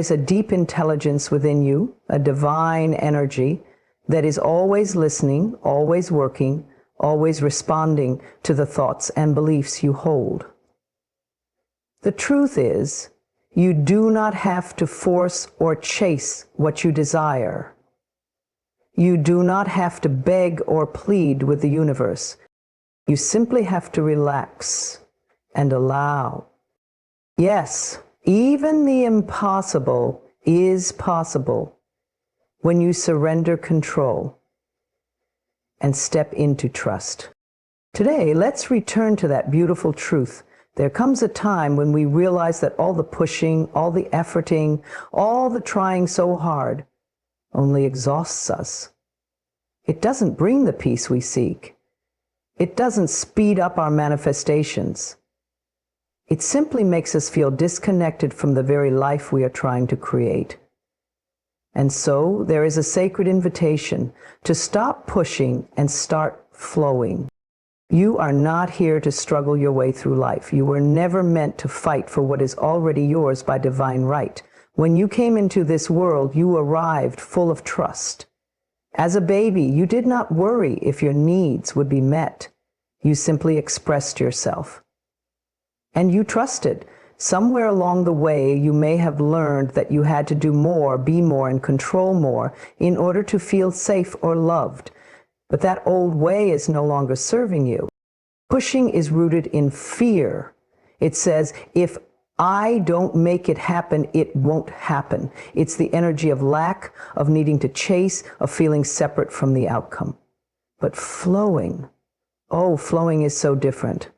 is a deep intelligence within you, a divine energy that is always listening, always working, always responding to the thoughts and beliefs you hold. The truth is, you do not have to force or chase what you desire. You do not have to beg or plead with the universe. You simply have to relax and allow. Yes, even the impossible is possible when you surrender control and step into trust. Today, let's return to that beautiful truth. There comes a time when we realize that all the pushing, all the efforting, all the trying so hard only exhausts us. It doesn't bring the peace we seek. It doesn't speed up our manifestations. It simply makes us feel disconnected from the very life we are trying to create. And so there is a sacred invitation to stop pushing and start flowing. You are not here to struggle your way through life. You were never meant to fight for what is already yours by divine right. When you came into this world, you arrived full of trust. As a baby, you did not worry if your needs would be met. You simply expressed yourself. And you trusted. Somewhere along the way, you may have learned that you had to do more, be more, and control more in order to feel safe or loved. But that old way is no longer serving you. Pushing is rooted in fear. It says, if I don't make it happen, it won't happen. It's the energy of lack, of needing to chase, of feeling separate from the outcome. But flowing, flowing is so different.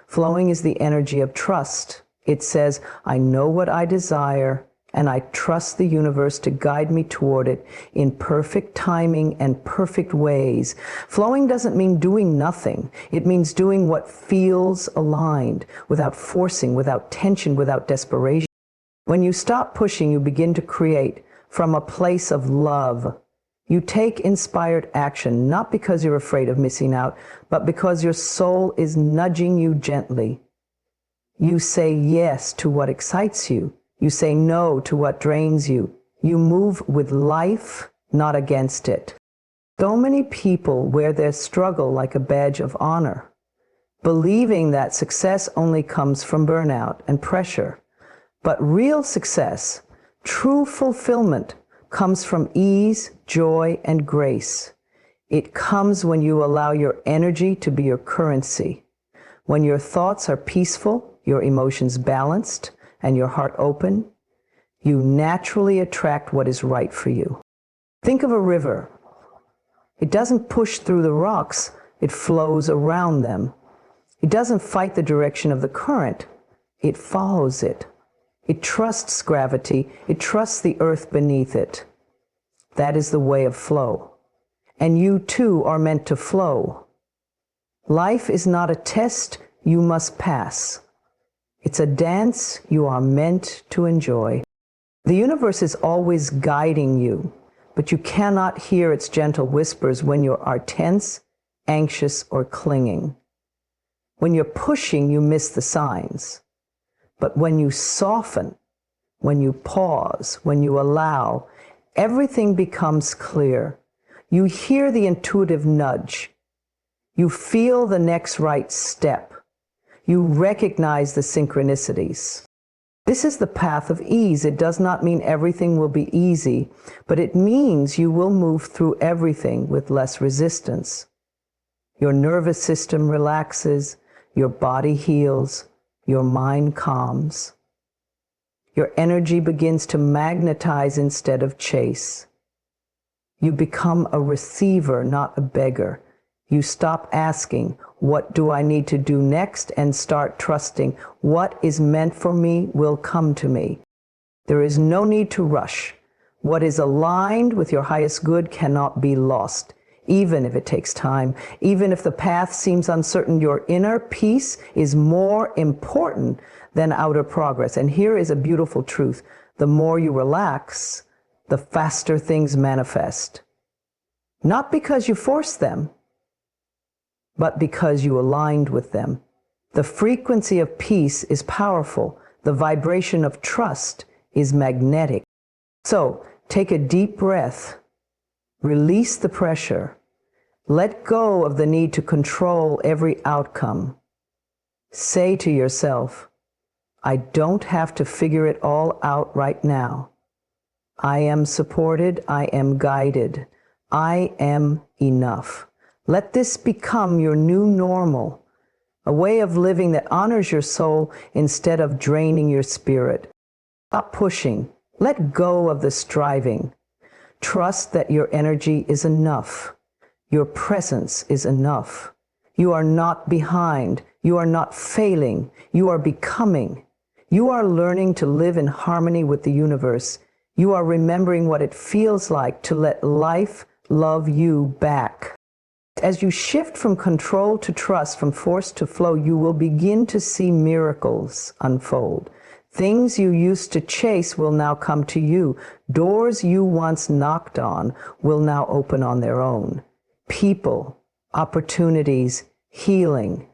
Flowing is the energy of trust. It says, I know what I desire, and I trust the universe to guide me toward it in perfect timing and perfect ways. Flowing doesn't mean doing nothing. It means doing what feels aligned, without forcing, without tension, without desperation. When you stop pushing, you begin to create from a place of love. You take inspired action, not because you're afraid of missing out, but because your soul is nudging you gently. You say yes to what excites you. You say no to what drains you. You move with life, not against it. So many people wear their struggle like a badge of honor, believing that success only comes from burnout and pressure. But real success, true fulfillment, comes from ease, joy, and grace. It comes when you allow your energy to be your currency. When your thoughts are peaceful, your emotions balanced, and your heart open, you naturally attract what is right for you. Think of a river. It doesn't push through the rocks, it flows around them. It doesn't fight the direction of the current, it follows it. It trusts gravity, it trusts the earth beneath it. That is the way of flow. And you too are meant to flow. Life is not a test you must pass. It's a dance you are meant to enjoy. The universe is always guiding you, but you cannot hear its gentle whispers when you are tense, anxious, or clinging. When you're pushing, you miss the signs. But when you soften, when you pause, when you allow, everything becomes clear. You hear the intuitive nudge. You feel the next right step. You recognize the synchronicities. This is the path of ease. It does not mean everything will be easy, but it means you will move through everything with less resistance. Your nervous system relaxes, your body heals, your mind calms. Your energy begins to magnetize instead of chase. You become a receiver, not a beggar. You stop asking, what do I need to do next, and start trusting what is meant for me will come to me. There is no need to rush. What is aligned with your highest good cannot be lost, even if it takes time. Even if the path seems uncertain, your inner peace is more important than outer progress. And here is a beautiful truth. The more you relax, the faster things manifest. Not because you force them, but because you aligned with them. The frequency of peace is powerful. The vibration of trust is magnetic. So take a deep breath, release the pressure, let go of the need to control every outcome. Say to yourself, I don't have to figure it all out right now. I am supported, I am guided, I am enough. Let this become your new normal, a way of living that honors your soul instead of draining your spirit. Stop pushing. Let go of the striving. Trust that your energy is enough. Your presence is enough. You are not behind. You are not failing. You are becoming. You are learning to live in harmony with the universe. You are remembering what it feels like to let life love you back. As you shift from control to trust, from force to flow, you will begin to see miracles unfold. Things you used to chase will now come to you. Doors you once knocked on will now open on their own. People, opportunities, healing.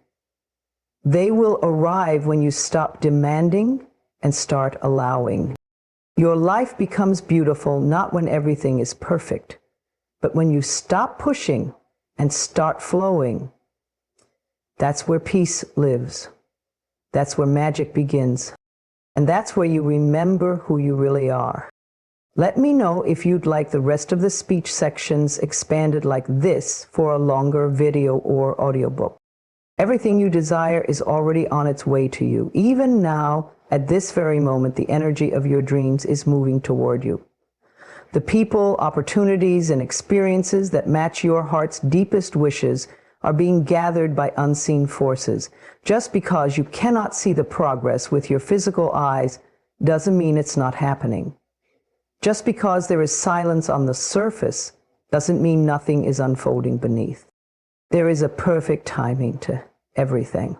They will arrive when you stop demanding and start allowing. Your life becomes beautiful not when everything is perfect, but when you stop pushing and start flowing. That's where peace lives. That's where magic begins. And that's where you remember who you really are. Let me know if you'd like the rest of the speech sections expanded like this for a longer video or audiobook. Everything you desire is already on its way to you. Even now, at this very moment, the energy of your dreams is moving toward you. The people, opportunities, and experiences that match your heart's deepest wishes are being gathered by unseen forces. Just because you cannot see the progress with your physical eyes doesn't mean it's not happening. Just because there is silence on the surface doesn't mean nothing is unfolding beneath. There is a perfect timing to everything.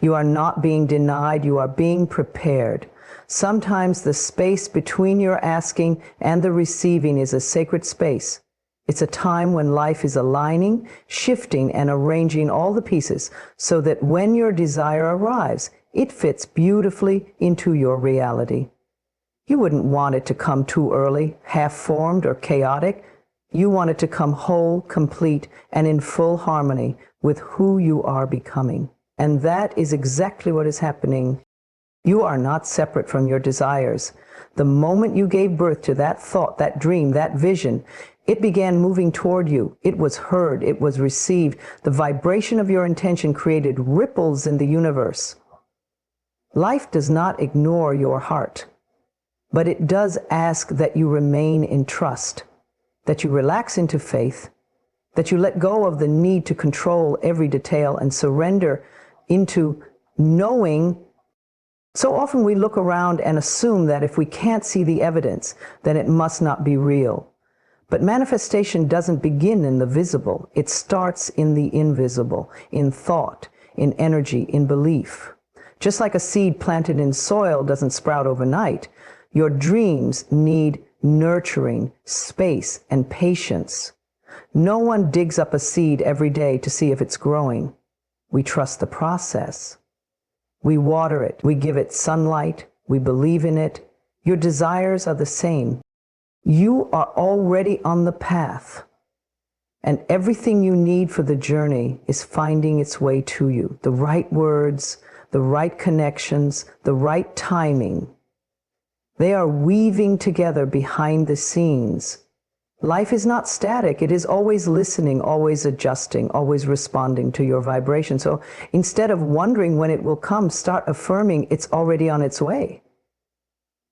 You are not being denied, you are being prepared. Sometimes the space between your asking and the receiving is a sacred space. It's a time when life is aligning, shifting, and arranging all the pieces so that when your desire arrives, it fits beautifully into your reality. You wouldn't want it to come too early, half-formed, or chaotic. You want it to come whole, complete, and in full harmony with who you are becoming. And that is exactly what is happening. You are not separate from your desires. The moment you gave birth to that thought, that dream, that vision, it began moving toward you. It was heard. It was received. The vibration of your intention created ripples in the universe. Life does not ignore your heart, but it does ask that you remain in trust, that you relax into faith, that you let go of the need to control every detail and surrender into knowing. So often we look around and assume that if we can't see the evidence, then it must not be real. But manifestation doesn't begin in the visible. It starts in the invisible, in thought, in energy, in belief. Just like a seed planted in soil doesn't sprout overnight, your dreams need nurturing, space, and patience. No one digs up a seed every day to see if it's growing. We trust the process. We water it. We give it sunlight. We believe in it. Your desires are the same. You are already on the path, and everything you need for the journey is finding its way to you. The right words, the right connections, the right timing. They are weaving together behind the scenes. Life is not static. It is always listening, always adjusting, always responding to your vibration. So instead of wondering when it will come, start affirming it's already on its way.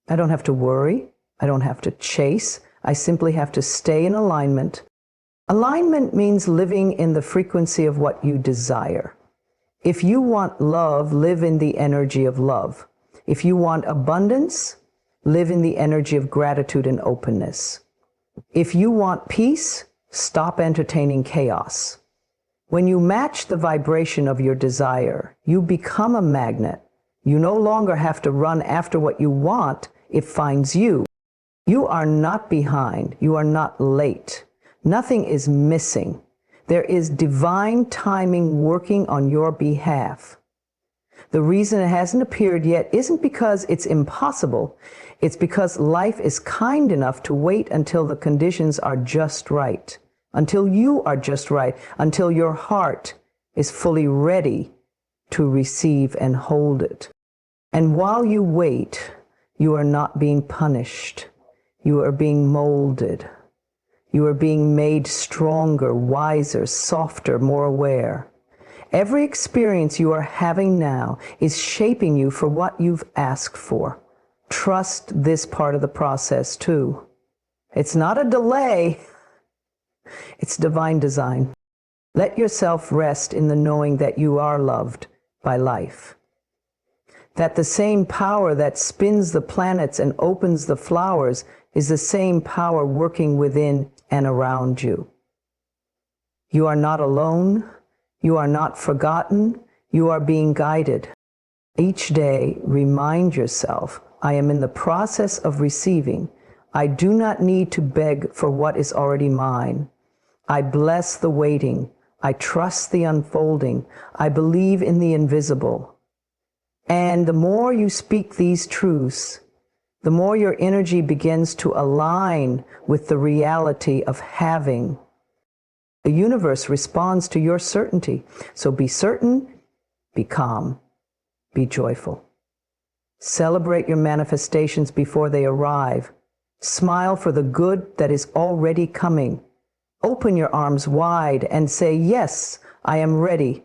I don't have to worry. I don't have to chase. I simply have to stay in alignment. Alignment means living in the frequency of what you desire. If you want love, live in the energy of love. If you want abundance, live in the energy of gratitude and openness. If you want peace, stop entertaining chaos. When you match the vibration of your desire, you become a magnet. You no longer have to run after what you want. It finds you. You are not behind. You are not late. Nothing is missing. There is divine timing working on your behalf. The reason it hasn't appeared yet isn't because it's impossible. It's because life is kind enough to wait until the conditions are just right, until you are just right, until your heart is fully ready to receive and hold it. And while you wait, you are not being punished. You are being molded. You are being made stronger, wiser, softer, more aware. Every experience you are having now is shaping you for what you've asked for. Trust this part of the process too. It's not a delay. It's divine design. Let yourself rest in the knowing that you are loved by life. That the same power that spins the planets and opens the flowers is the same power working within and around you. You are not alone. You are not forgotten. You are being guided. Each day, remind yourself, I am in the process of receiving. I do not need to beg for what is already mine. I bless the waiting. I trust the unfolding. I believe in the invisible. And the more you speak these truths, the more your energy begins to align with the reality of having. The universe responds to your certainty. So be certain, be calm, be joyful. Celebrate your manifestations before they arrive. Smile for the good that is already coming. Open your arms wide and say, yes, I am ready.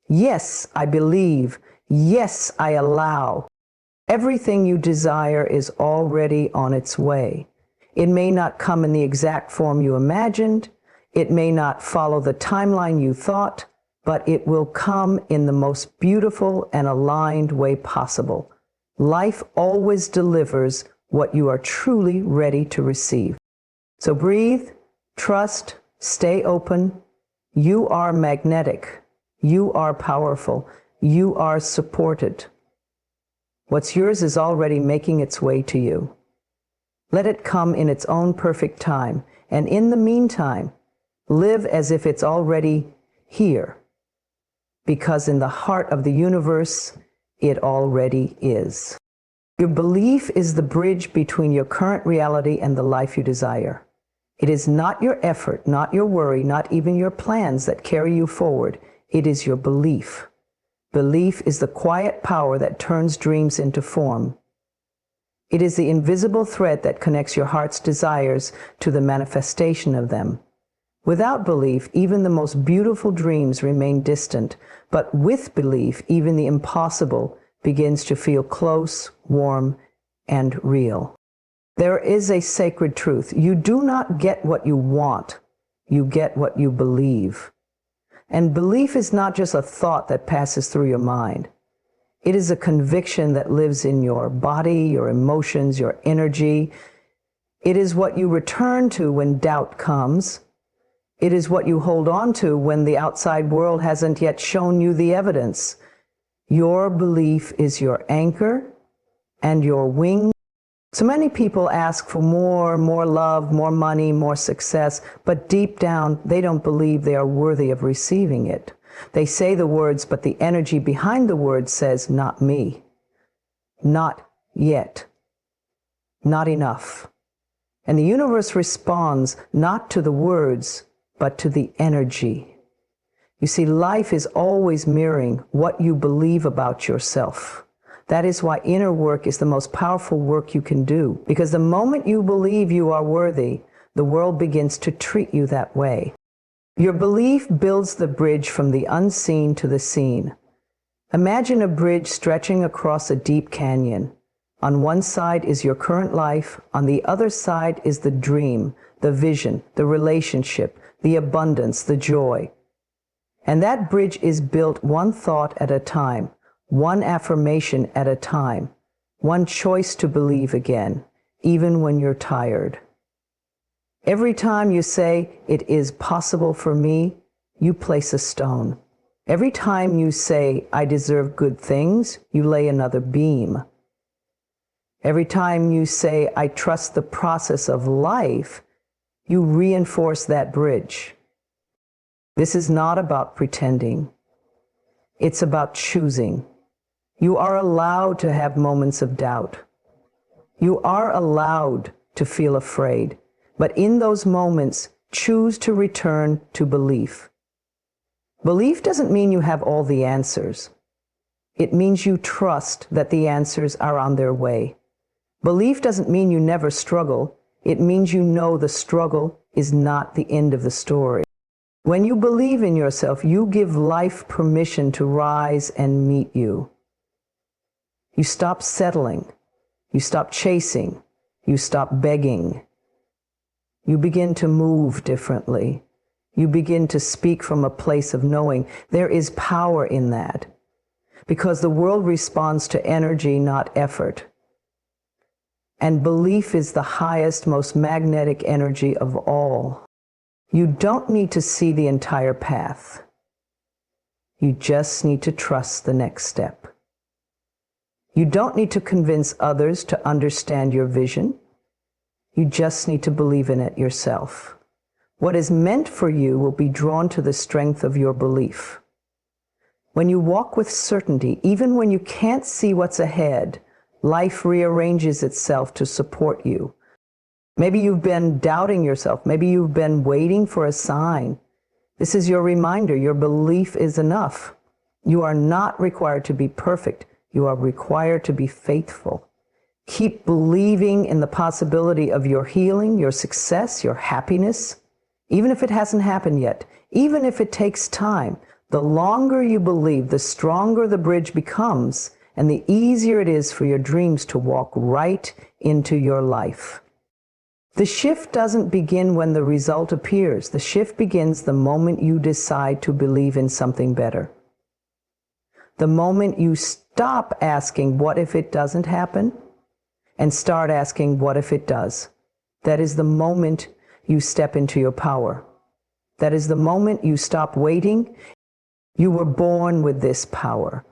Yes, I believe. Yes, I allow. Everything you desire is already on its way. It may not come in the exact form you imagined. It may not follow the timeline you thought, but it will come in the most beautiful and aligned way possible. Life always delivers what you are truly ready to receive. So breathe, trust, stay open. You are magnetic. You are powerful. You are supported. What's yours is already making its way to you. Let it come in its own perfect time. And in the meantime, live as if it's already here. Because in the heart of the universe, it already is. Your belief is the bridge between your current reality and the life you desire. It is not your effort, not your worry, not even your plans that carry you forward. It is your belief. Belief is the quiet power that turns dreams into form. It is the invisible thread that connects your heart's desires to the manifestation of them. Without belief, even the most beautiful dreams remain distant, but with belief, even the impossible begins to feel close, warm, and real. There is a sacred truth. You do not get what you want. You get what you believe. And belief is not just a thought that passes through your mind. It is a conviction that lives in your body, your emotions, your energy. It is what you return to when doubt comes. It is what you hold on to when the outside world hasn't yet shown you the evidence. Your belief is your anchor and your wing. So many people ask for more love, more money, more success, but deep down, they don't believe they are worthy of receiving it. They say the words, but the energy behind the words says, not me, not yet, not enough. And the universe responds not to the words, but to the energy. You see, life is always mirroring what you believe about yourself. That is why inner work is the most powerful work you can do, because the moment you believe you are worthy, the world begins to treat you that way. Your belief builds the bridge from the unseen to the seen. Imagine a bridge stretching across a deep canyon. On one side is your current life, on the other side is the dream, the vision, the relationship, the abundance, the joy. And that bridge is built one thought at a time, one affirmation at a time, one choice to believe again, even when you're tired. Every time you say, it is possible for me, you place a stone. Every time you say, I deserve good things, you lay another beam. Every time you say, I trust the process of life, you reinforce that bridge. This is not about pretending. It's about choosing. You are allowed to have moments of doubt. You are allowed to feel afraid, but in those moments, choose to return to belief. Belief doesn't mean you have all the answers. It means you trust that the answers are on their way. Belief doesn't mean you never struggle. It means you know the struggle is not the end of the story. When you believe in yourself, you give life permission to rise and meet you. You stop settling. You stop chasing. You stop begging. You begin to move differently. You begin to speak from a place of knowing. There is power in that, because the world responds to energy, not effort. And belief is the highest, most magnetic energy of all. You don't need to see the entire path. You just need to trust the next step. You don't need to convince others to understand your vision. You just need to believe in it yourself. What is meant for you will be drawn to the strength of your belief. When you walk with certainty, even when you can't see what's ahead, life rearranges itself to support you. Maybe you've been doubting yourself. Maybe you've been waiting for a sign. This is your reminder. Your belief is enough. You are not required to be perfect. You are required to be faithful. Keep believing in the possibility of your healing, your success, your happiness. Even if it hasn't happened yet, even if it takes time, the longer you believe, the stronger the bridge becomes, and the easier it is for your dreams to walk right into your life. The shift doesn't begin when the result appears. The shift begins the moment you decide to believe in something better. The moment you stop asking, what if it doesn't happen? And start asking, what if it does? That is the moment you step into your power. That is the moment you stop waiting. You were born with this power.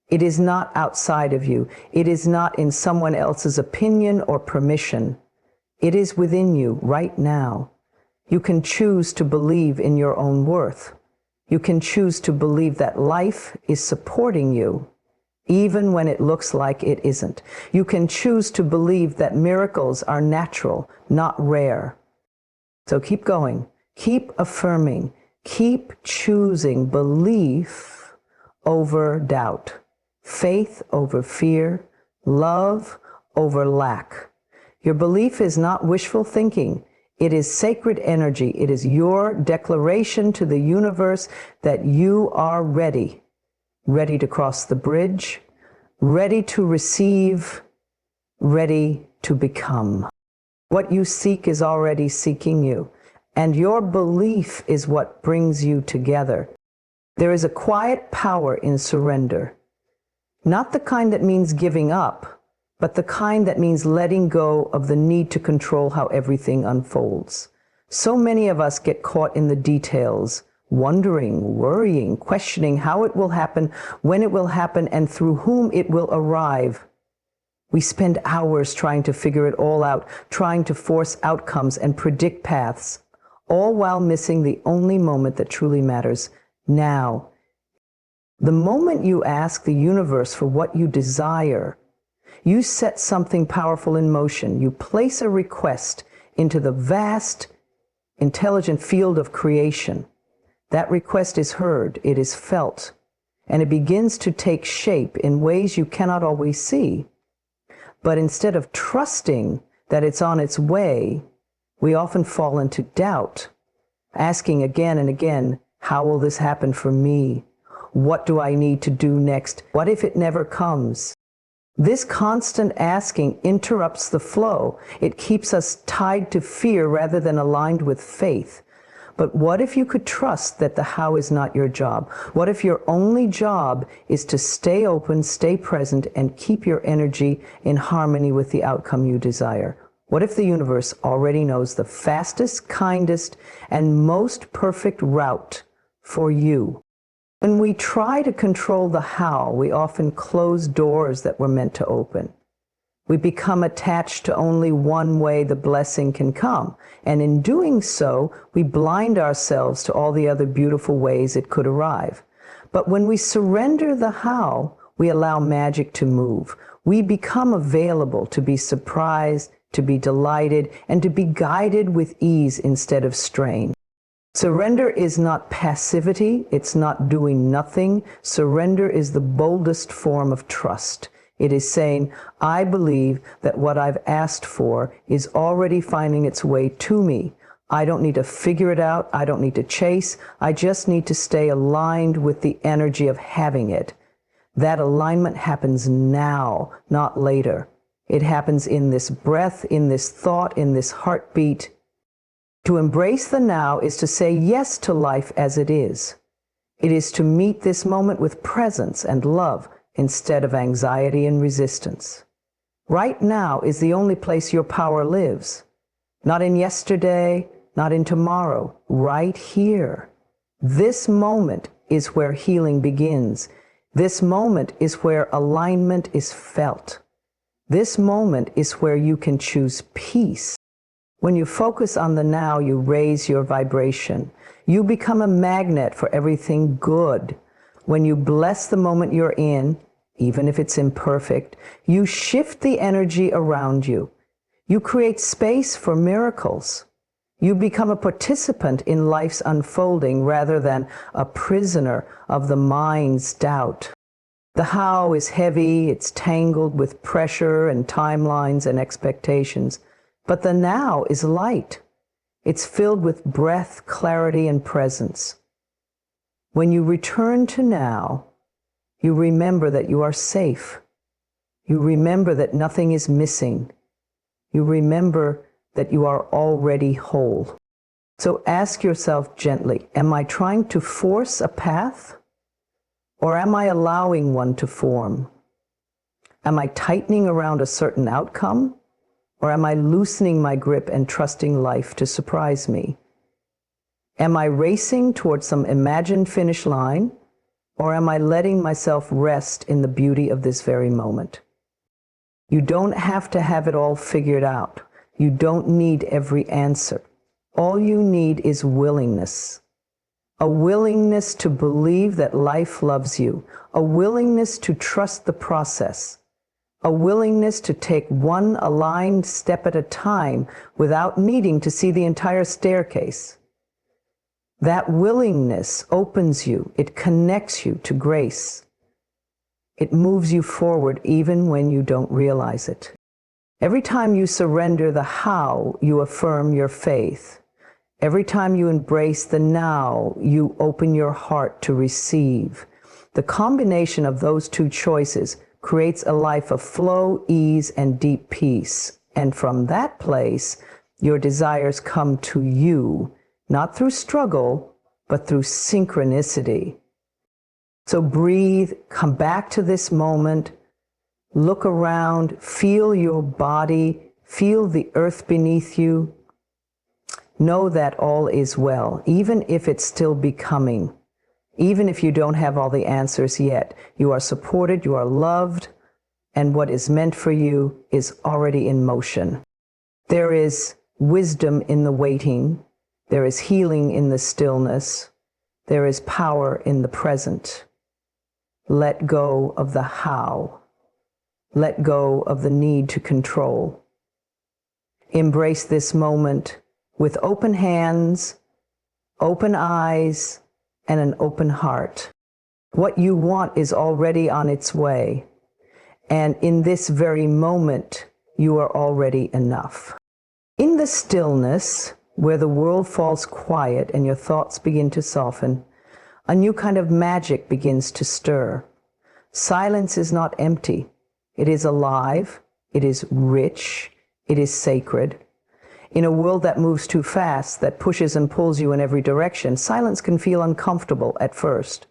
It is not outside of you. It is not in someone else's opinion or permission. It is within you right now. You can choose to believe in your own worth. You can choose to believe that life is supporting you, even when it looks like it isn't. You can choose to believe that miracles are natural, not rare. So keep going, keep affirming, keep choosing belief over doubt, faith over fear, love over lack. Your belief is not wishful thinking. It is sacred energy. It is your declaration to the universe that you are ready. Ready to cross the bridge, ready to receive, ready to become. What you seek is already seeking you, and your belief is what brings you together. There is a quiet power in surrender, not the kind that means giving up, but the kind that means letting go of the need to control how everything unfolds. So many of us get caught in the details, wondering, worrying, questioning how it will happen, when it will happen, and through whom it will arrive. We spend hours trying to figure it all out, trying to force outcomes and predict paths, all while missing the only moment that truly matters, now. The moment you ask the universe for what you desire, you set something powerful in motion. You place a request into the vast, intelligent field of creation. That request is heard, it is felt, and it begins to take shape in ways you cannot always see. But instead of trusting that it's on its way, we often fall into doubt, asking again and again, how will this happen for me? What do I need to do next? What if it never comes? This constant asking interrupts the flow. It keeps us tied to fear rather than aligned with faith. But what if you could trust that the how is not your job? What if your only job is to stay open, stay present, and keep your energy in harmony with the outcome you desire? What if the universe already knows the fastest, kindest, and most perfect route for you? When we try to control the how, we often close doors that were meant to open. We become attached to only one way the blessing can come, and in doing so, we blind ourselves to all the other beautiful ways it could arrive. But when we surrender the how, we allow magic to move. We become available to be surprised, to be delighted, and to be guided with ease instead of strain. Surrender is not passivity. It's not doing nothing. Surrender is the boldest form of trust. It is saying, I believe that what I've asked for is already finding its way to me. I don't need to figure it out. I don't need to chase. I just need to stay aligned with the energy of having it. That alignment happens now, not later. It happens in this breath, in this thought, in this heartbeat. To embrace the now is to say yes to life as it is. It is to meet this moment with presence and love instead of anxiety and resistance. Right now is the only place your power lives. Not in yesterday, not in tomorrow, right here. This moment is where healing begins. This moment is where alignment is felt. This moment is where you can choose peace. When you focus on the now, you raise your vibration. You become a magnet for everything good. When you bless the moment you're in, even if it's imperfect, you shift the energy around you. You create space for miracles. You become a participant in life's unfolding rather than a prisoner of the mind's doubt. The how is heavy, it's tangled with pressure and timelines and expectations. But the now is light. It's filled with breath, clarity, and presence. When you return to now, you remember that you are safe. You remember that nothing is missing. You remember that you are already whole. So ask yourself gently, am I trying to force a path? Or am I allowing one to form? Am I tightening around a certain outcome? Or am I loosening my grip and trusting life to surprise me? Am I racing towards some imagined finish line? Or am I letting myself rest in the beauty of this very moment? You don't have to have it all figured out. You don't need every answer. All you need is willingness. A willingness to believe that life loves you. A willingness to trust the process. A willingness to take one aligned step at a time without needing to see the entire staircase. That willingness opens you. It connects you to grace. It moves you forward even when you don't realize it. Every time you surrender the how, you affirm your faith. Every time you embrace the now, you open your heart to receive. The combination of those two choices creates a life of flow, ease, and deep peace. And from that place, your desires come to you, not through struggle, but through synchronicity. So breathe, come back to this moment, look around, feel your body, feel the earth beneath you. Know that all is well, even if it's still becoming. Even if you don't have all the answers yet, you are supported, you are loved, and what is meant for you is already in motion. There is wisdom in the waiting. There is healing in the stillness. There is power in the present. Let go of the how. Let go of the need to control. Embrace this moment with open hands, open eyes, and an open heart. What you want is already on its way. And in this very moment, you are already enough. In the stillness, where the world falls quiet and your thoughts begin to soften, a new kind of magic begins to stir. Silence is not empty. It is alive. It is rich. It is sacred. In a world that moves too fast, that pushes and pulls you in every direction, silence can feel uncomfortable at first.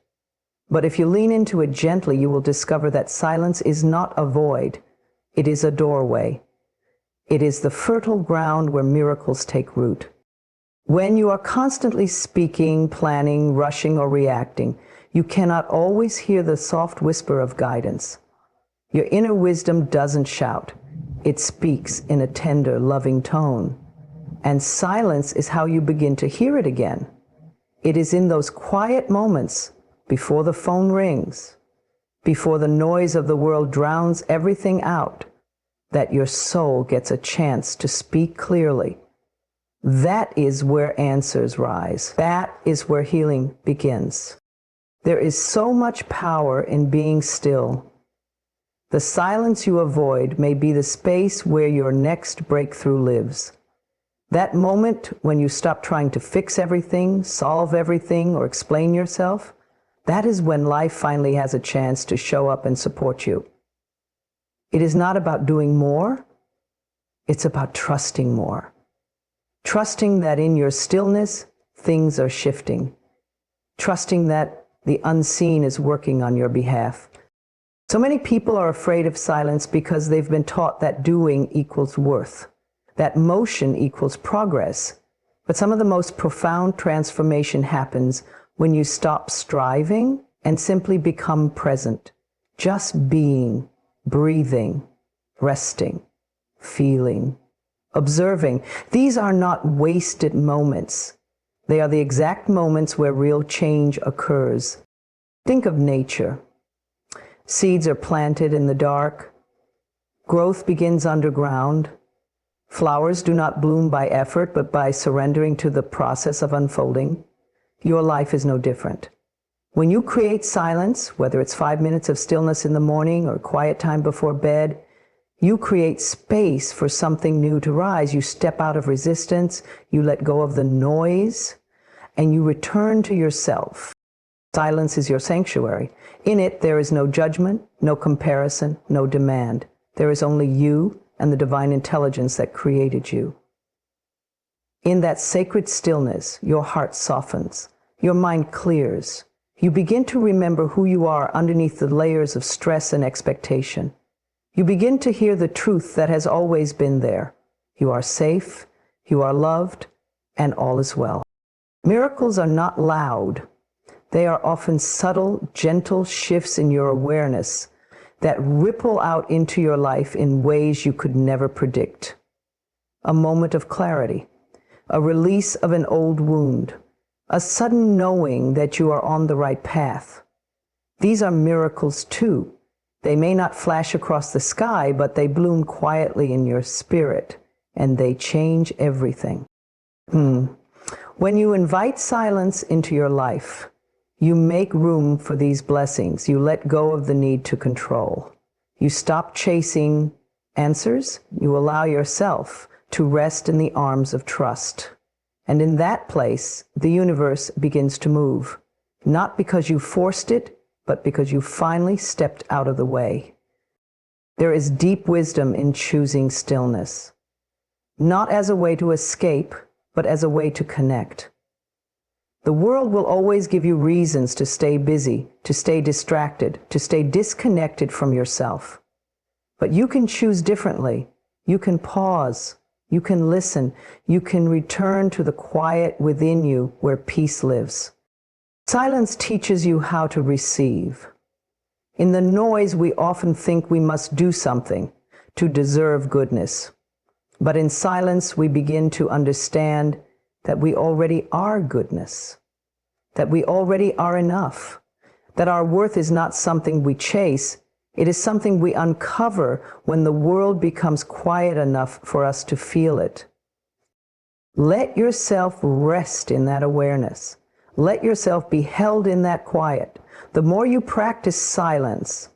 But if you lean into it gently, you will discover that silence is not a void. It is a doorway. It is the fertile ground where miracles take root. When you are constantly speaking, planning, rushing, or reacting, you cannot always hear the soft whisper of guidance. Your inner wisdom doesn't shout. It speaks in a tender, loving tone. And silence is how you begin to hear it again. It is in those quiet moments before the phone rings, before the noise of the world drowns everything out, that your soul gets a chance to speak clearly. That is where answers rise. That is where healing begins. There is so much power in being still. The silence you avoid may be the space where your next breakthrough lives. That moment when you stop trying to fix everything, solve everything, or explain yourself, that is when life finally has a chance to show up and support you. It is not about doing more, it's about trusting more. Trusting that in your stillness, things are shifting. Trusting that the unseen is working on your behalf. So many people are afraid of silence because they've been taught that doing equals worth, that motion equals progress. But some of the most profound transformation happens when you stop striving and simply become present. Just being, breathing, resting, feeling, observing. These are not wasted moments. They are the exact moments where real change occurs. Think of nature. Seeds are planted in the dark. Growth begins underground. Flowers do not bloom by effort, but by surrendering to the process of unfolding. Your life is no different. When you create silence, whether it's 5 minutes of stillness in the morning or quiet time before bed, you create space for something new to rise. You step out of resistance, you let go of the noise, and you return to yourself. Silence is your sanctuary. In it, there is no judgment, no comparison, no demand. There is only you and the divine intelligence that created you. In that sacred stillness, your heart softens, your mind clears. You begin to remember who you are underneath the layers of stress and expectation. You begin to hear the truth that has always been there. You are safe, you are loved, and all is well. Miracles are not loud. They are often subtle, gentle shifts in your awareness that ripple out into your life in ways you could never predict. A moment of clarity, a release of an old wound, a sudden knowing that you are on the right path. These are miracles too. They may not flash across the sky, but they bloom quietly in your spirit, and they change everything. When you invite silence into your life, you make room for these blessings. You let go of the need to control. You stop chasing answers. You allow yourself to rest in the arms of trust. And in that place, the universe begins to move, not because you forced it, but because you finally stepped out of the way. There is deep wisdom in choosing stillness, not as a way to escape, but as a way to connect. The world will always give you reasons to stay busy, to stay distracted, to stay disconnected from yourself. But you can choose differently. You can pause. You can listen. You can return to the quiet within you where peace lives. Silence teaches you how to receive. In the noise, we often think we must do something to deserve goodness. But in silence, we begin to understand that we already are goodness, that we already are enough, that our worth is not something we chase, it is something we uncover when the world becomes quiet enough for us to feel it. Let yourself rest in that awareness. Let yourself be held in that quiet. The more you practice silence,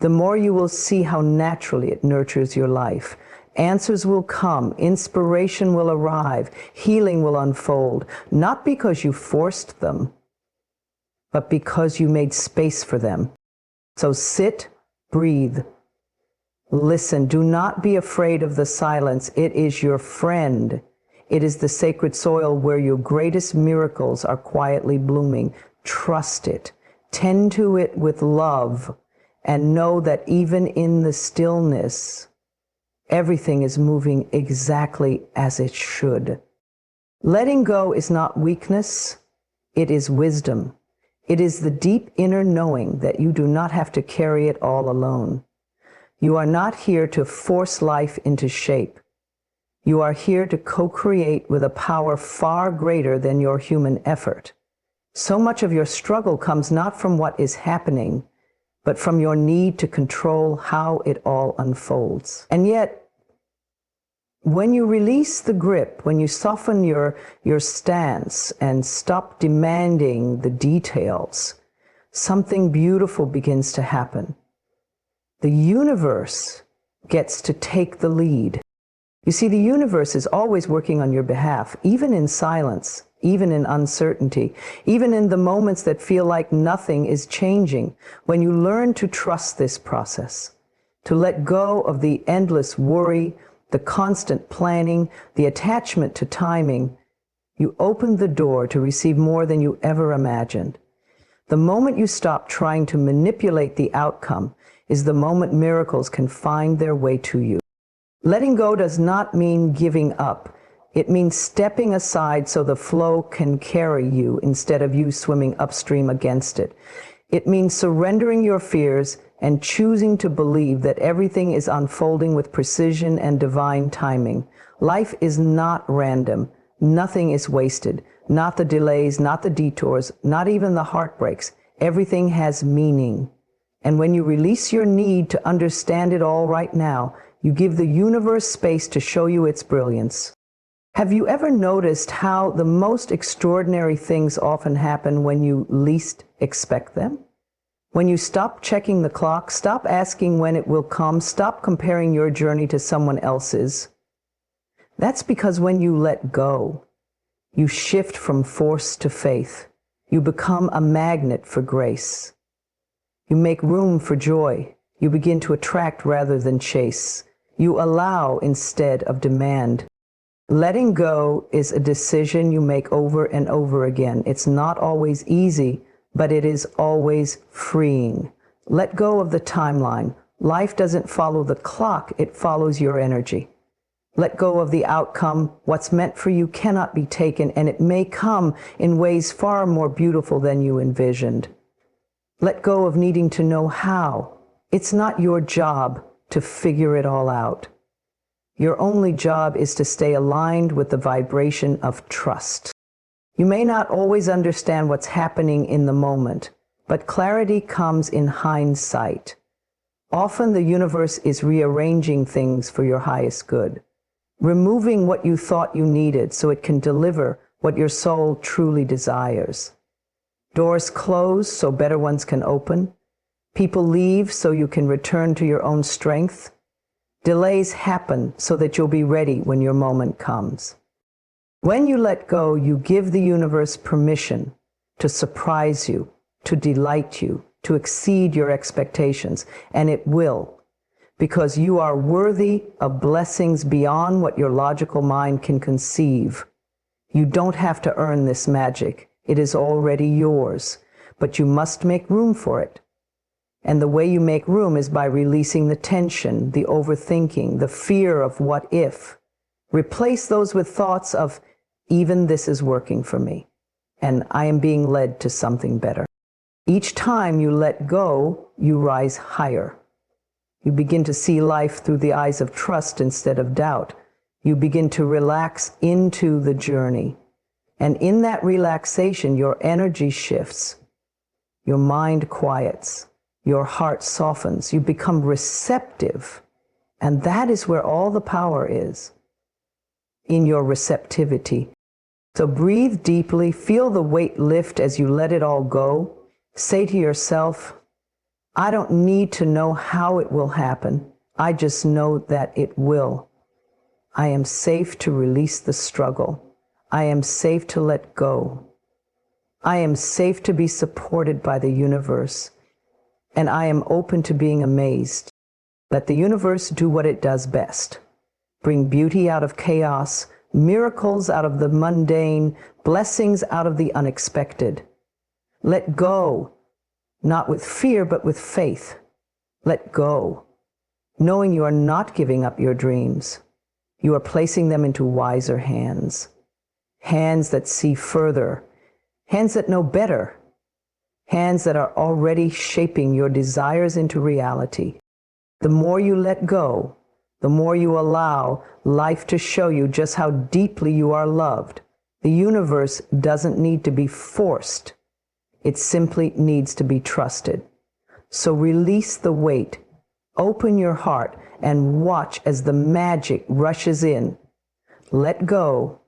the more you will see how naturally it nurtures your life. Answers will come, inspiration will arrive, healing will unfold, not because you forced them, but because you made space for them. So sit, breathe, listen. Do not be afraid of the silence. It is your friend. It is the sacred soil where your greatest miracles are quietly blooming. Trust it. Tend to it with love, and know that even in the stillness, everything is moving exactly as it should. Letting go is not weakness, it is wisdom. It is the deep inner knowing that you do not have to carry it all alone. You are not here to force life into shape. You are here to co-create with a power far greater than your human effort. So much of your struggle comes not from what is happening, but from your need to control how it all unfolds. And yet, when you release the grip, when you soften your stance and stop demanding the details, something beautiful begins to happen. The universe gets to take the lead. You see, the universe is always working on your behalf, even in silence, even in uncertainty, even in the moments that feel like nothing is changing. When you learn to trust this process, to let go of the endless worry, the constant planning, the attachment to timing, you open the door to receive more than you ever imagined. The moment you stop trying to manipulate the outcome is the moment miracles can find their way to you. Letting go does not mean giving up. It means stepping aside so the flow can carry you instead of you swimming upstream against it. It means surrendering your fears and choosing to believe that everything is unfolding with precision and divine timing. Life is not random. Nothing is wasted. Not the delays, not the detours, not even the heartbreaks. Everything has meaning. And when you release your need to understand it all right now, you give the universe space to show you its brilliance. Have you ever noticed how the most extraordinary things often happen when you least expect them? When you stop checking the clock, stop asking when it will come, stop comparing your journey to someone else's. That's because when you let go, you shift from force to faith. You become a magnet for grace. You make room for joy. You begin to attract rather than chase. You allow instead of demand. Letting go is a decision you make over and over again. It's not always easy, but it is always freeing. Let go of the timeline. Life doesn't follow the clock, it follows your energy. Let go of the outcome. What's meant for you cannot be taken, and it may come in ways far more beautiful than you envisioned. Let go of needing to know how. It's not your job to figure it all out. Your only job is to stay aligned with the vibration of trust. You may not always understand what's happening in the moment, but clarity comes in hindsight. Often the universe is rearranging things for your highest good, removing what you thought you needed so it can deliver what your soul truly desires. Doors close so better ones can open. People leave so you can return to your own strength. Delays happen so that you'll be ready when your moment comes. When you let go, you give the universe permission to surprise you, to delight you, to exceed your expectations, and it will, because you are worthy of blessings beyond what your logical mind can conceive. You don't have to earn this magic. It is already yours, but you must make room for it. And the way you make room is by releasing the tension, the overthinking, the fear of what if. Replace those with thoughts of, even this is working for me, and I am being led to something better. Each time you let go, you rise higher. You begin to see life through the eyes of trust instead of doubt. You begin to relax into the journey. And in that relaxation, your energy shifts. Your mind quiets. Your heart softens. You become receptive. And that is where all the power is, in your receptivity. So breathe deeply, feel the weight lift as you let it all go. Say to yourself, I don't need to know how it will happen. I just know that it will. I am safe to release the struggle. I am safe to let go. I am safe to be supported by the universe. And I am open to being amazed. Let the universe do what it does best. Bring beauty out of chaos, miracles out of the mundane, blessings out of the unexpected. Let go, not with fear, but with faith. Let go, knowing you are not giving up your dreams. You are placing them into wiser hands. Hands that see further. Hands that know better. Hands that are already shaping your desires into reality. The more you let go, the more you allow life to show you just how deeply you are loved. The universe doesn't need to be forced. It simply needs to be trusted. So release the weight. Open your heart and watch as the magic rushes in. Let go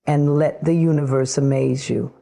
and let the universe amaze you.